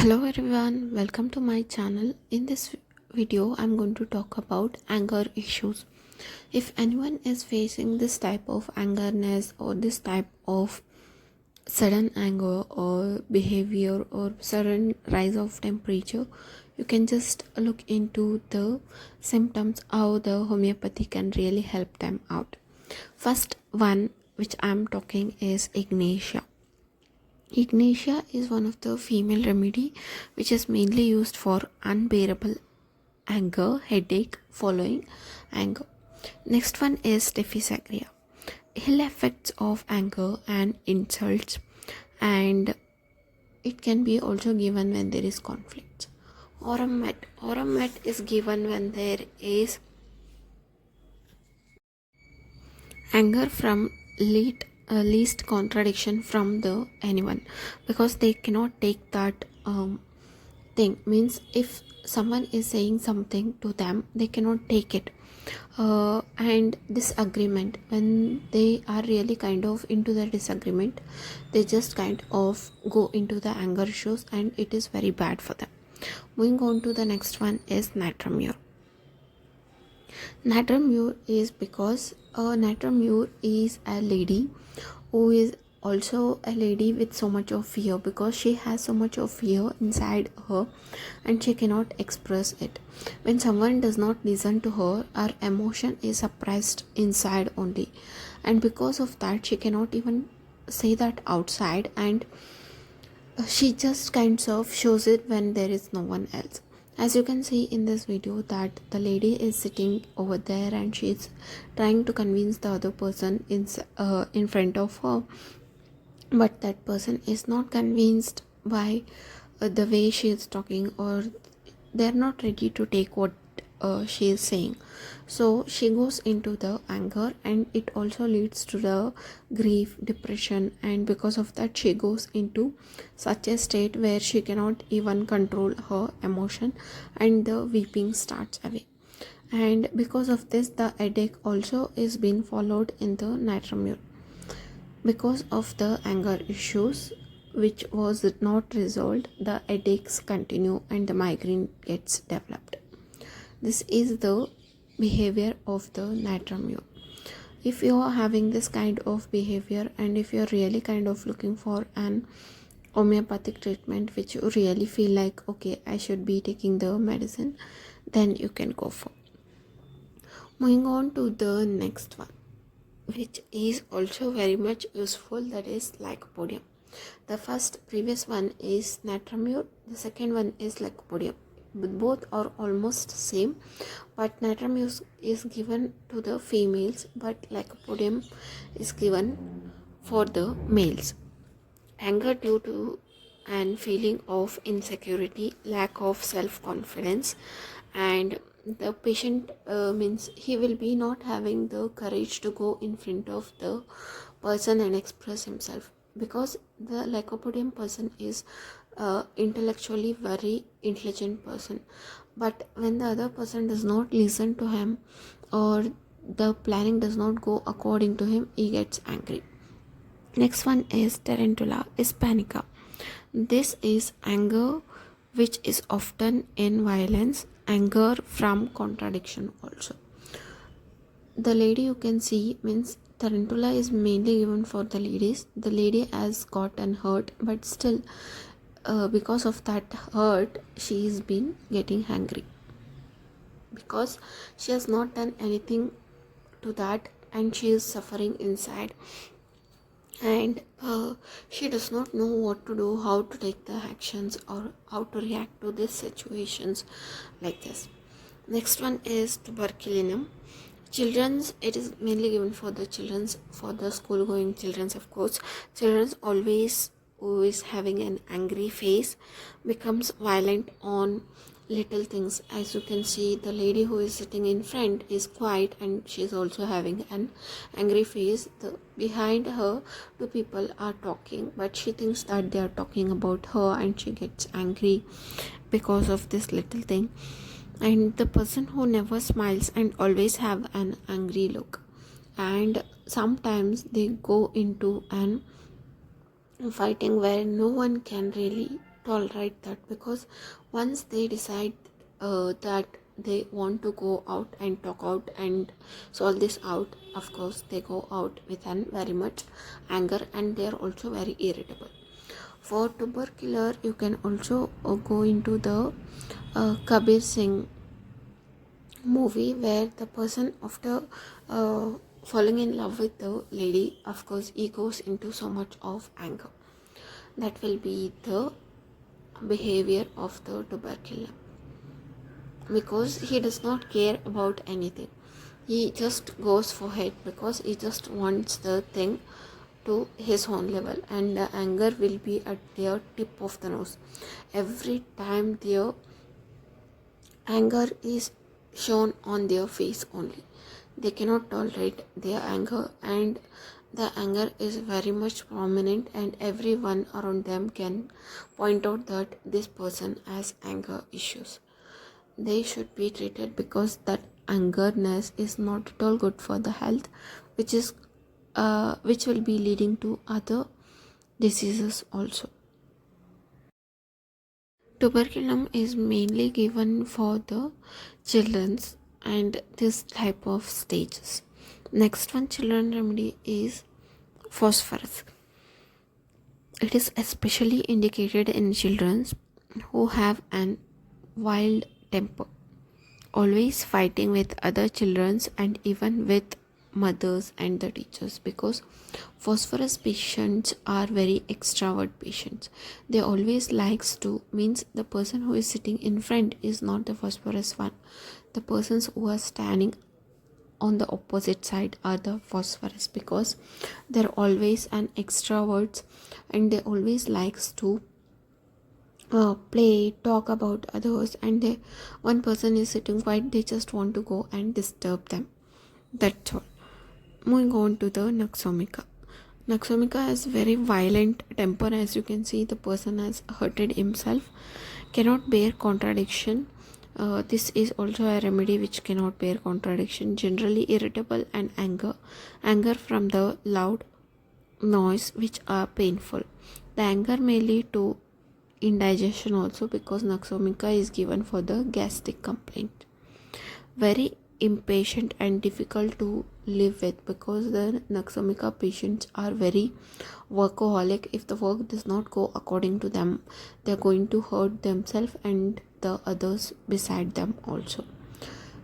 Hello everyone, welcome to my channel. In this video, I'm going to talk about anger issues. If anyone is facing this type of angerness or this type of sudden anger or behavior or sudden rise of temperature, you can just look into the symptoms, how the homeopathy can really help them out. First one which I'm talking is ignatia. Ignatia is one of the female remedy which is mainly used for unbearable anger, headache following anger. Next one is Stephysagria. Ill effects of anger and insults, and it can be also given when there is conflict. Aurum met is given when there is anger from least contradiction from the anyone, because they cannot take that thing. Means if someone is saying something to them, they cannot take it, and disagreement, when they are really kind of into the disagreement, they just kind of go into the anger issues, and it is very bad for them. Moving on to the next one is natremure. Natremure is because Natremure is a lady who is also a lady with so much of fear, because she has so much of fear inside her and she cannot express it. When someone does not listen to her, her emotion is suppressed inside only, and because of that she cannot even say that outside, and she just kind of shows it when there is no one else. As you can see in this video, that the lady is sitting over there and she's trying to convince the other person in front of her, but that person is not convinced by the way she is talking, or they're not ready to take what she is saying. So she goes into the anger, and it also leads to the grief, depression, and because of that she goes into such a state where she cannot even control her emotion, and the weeping starts away. And because of this, the headache also is being followed in the natremure. Because of the anger issues which was not resolved, the headaches continue and the migraine gets developed. This is the behavior of the natremure. If you are having this kind of behavior, and if you are really kind of looking for an homeopathic treatment which you really feel like, okay, I should be taking the medicine, then you can go for. Moving on to the next one, which is also very much useful, that is lycopodium. The previous one is natremure, the second one is lycopodium. Both are almost same, but natremure is given to the females, but lycopodium is given for the males. Anger due to an feeling of insecurity, lack of self-confidence, and the patient means he will be not having the courage to go in front of the person and express himself, because the lycopodium person is intellectually very intelligent person, but when the other person does not listen to him, or the planning does not go according to him, he gets angry. Next one is tarantula hispanica. This is anger which is often in violence, anger from contradiction also. The lady you can see, means tarantula is mainly given for the ladies. The lady has gotten hurt, but still because of that hurt she's been getting angry, because she has not done anything to that, and she is suffering inside, and she does not know what to do, how to take the actions, or how to react to these situations like this. Next one is tuberculinum. Children's, it is mainly given for the children's, for the school going children's. Of course, children's always who is having an angry face becomes violent on little things. As you can see, the lady who is sitting in front is quiet, and she is also having an angry face. Behind her, two people are talking, but she thinks that they are talking about her, and she gets angry because of this little thing. And the person who never smiles and always have an angry look, and sometimes they go into an fighting where no one can really tolerate that, because once they decide that they want to go out and talk out and solve this out, of course they go out with an very much anger, and they are also very irritable. For tubercular, you can also go into the Kabir Singh movie, where the person, after uh, falling in love with the lady, of course he goes into so much of anger. That will be the behavior of the tubercular, because he does not care about anything. He just goes for it because he just wants the thing to his own level, and the anger will be at their tip of the nose. Every time their anger is shown on their face only, they cannot tolerate their anger, and the anger is very much prominent, and everyone around them can point out that this person has anger issues. They should be treated, because that angerness is not at all good for the health, which will be leading to other diseases also. Tuberculum is mainly given for the children's and this type of stages. Next one children remedy is phosphorus. It is especially indicated in children who have an wild temper, always fighting with other children and even with mothers and the teachers, because phosphorus patients are very extrovert patients. They always likes to, means the person who is sitting in front is not the phosphorus one, the persons who are standing on the opposite side are the phosphorus, because they're always an extroverts, and they always likes to play, talk about others, and one person is sitting quiet, they just want to go and disturb them. That's all. Moving on to the Naxomika. Naxomika has very violent temper. As you can see, the person has hurted himself, cannot bear contradiction. This is also a remedy which cannot bear contradiction. Generally irritable and anger from the loud noise which are painful. The anger may lead to indigestion also, because Naxomika is given for the gastric complaint. Very impatient and difficult to live with, because the Naxomika patients are very workaholic. If the work does not go according to them, they are going to hurt themselves and the others beside them also.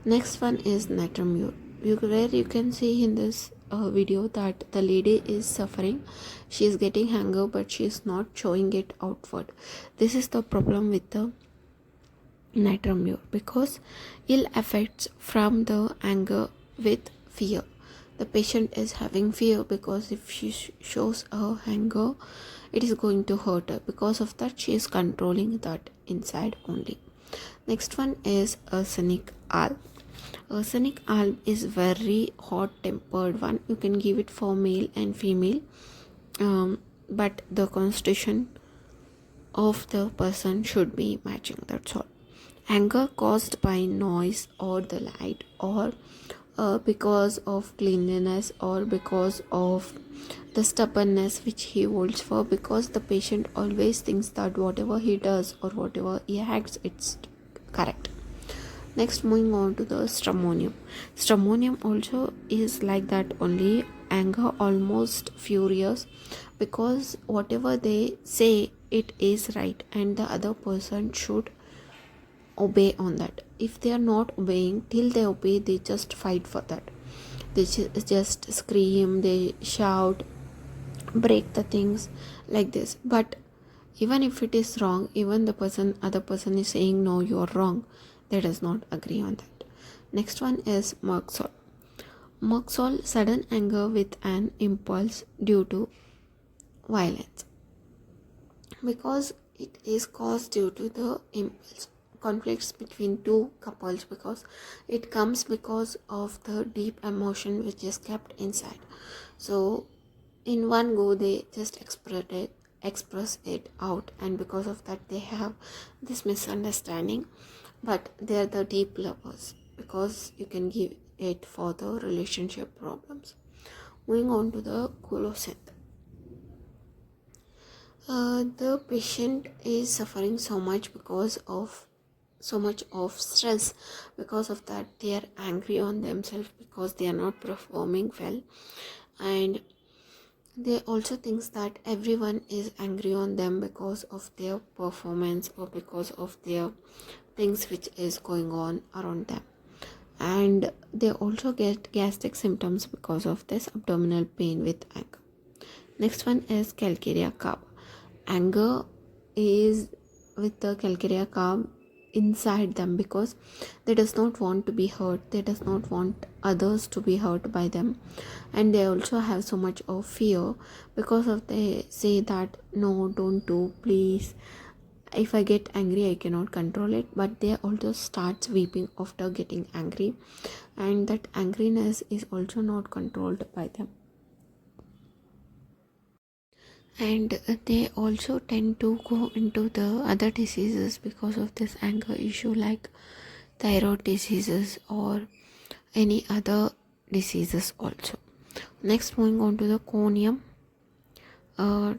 Next one is natremure, where you can see in this video that the lady is suffering. She is getting anger, but she is not showing it outward. This is the problem with the natremure, because ill effects from the anger with fear. The patient is having fear, because if she shows her anger, it is going to hurt her. Because of that, she is controlling that inside only. Next one is arsenic alb. Arsenic alb is very hot tempered one. You can give it for male and female, but the constitution of the person should be matching. That's all. Anger caused by noise or the light, or because of cleanliness, or because of the stubbornness which he holds for, because the patient always thinks that whatever he does or whatever he acts, it's correct. Next, moving on to the stramonium. Stramonium also is like that only, anger almost furious, because whatever they say it is right, and the other person should obey on that. If they are not obeying, till they obey, they just fight for that. They just scream, they shout, break the things like this. But even if it is wrong, even the other person is saying no, you are wrong, they does not agree on that. Next one is Merksol. Merksol, sudden anger with an impulse due to violence, because it is caused due to the impulse conflicts between two couples, because it comes because of the deep emotion which is kept inside. So in one go they just express it out, and because of that they have this misunderstanding, but they are the deep lovers, because you can give it for the relationship problems. Moving on to the Colocynth. The patient is suffering so much of stress. Because of that, they are angry on themselves because they are not performing well, and they also thinks that everyone is angry on them because of their performance or because of their things which is going on around them. And they also get gastric symptoms because of this abdominal pain with anger. Next one is calcarea carb. Anger is with the calcarea carb inside them because they does not want to be hurt, they does not want others to be hurt by them, and they also have so much of fear because of they say that no, don't do, please, if I get angry I cannot control it. But they also starts weeping after getting angry, and that angriness is also not controlled by them. And they also tend to go into the other diseases because of this anger issue, like thyroid diseases or any other diseases also. Next, moving on to the conium, uh,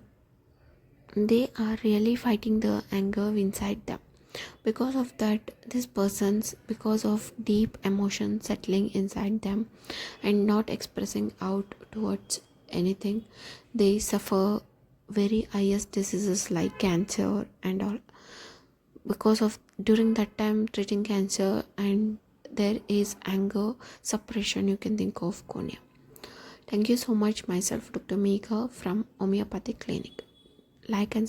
they are really fighting the anger inside them. Because of that, this person's, because of deep emotion settling inside them and not expressing out towards anything, they suffer very highest diseases like cancer and all. Because of during that time treating cancer and there is anger suppression, you can think of conia. Thank you so much. Myself, Dr. Mika from Homeopathic Clinic. Like and subscribe.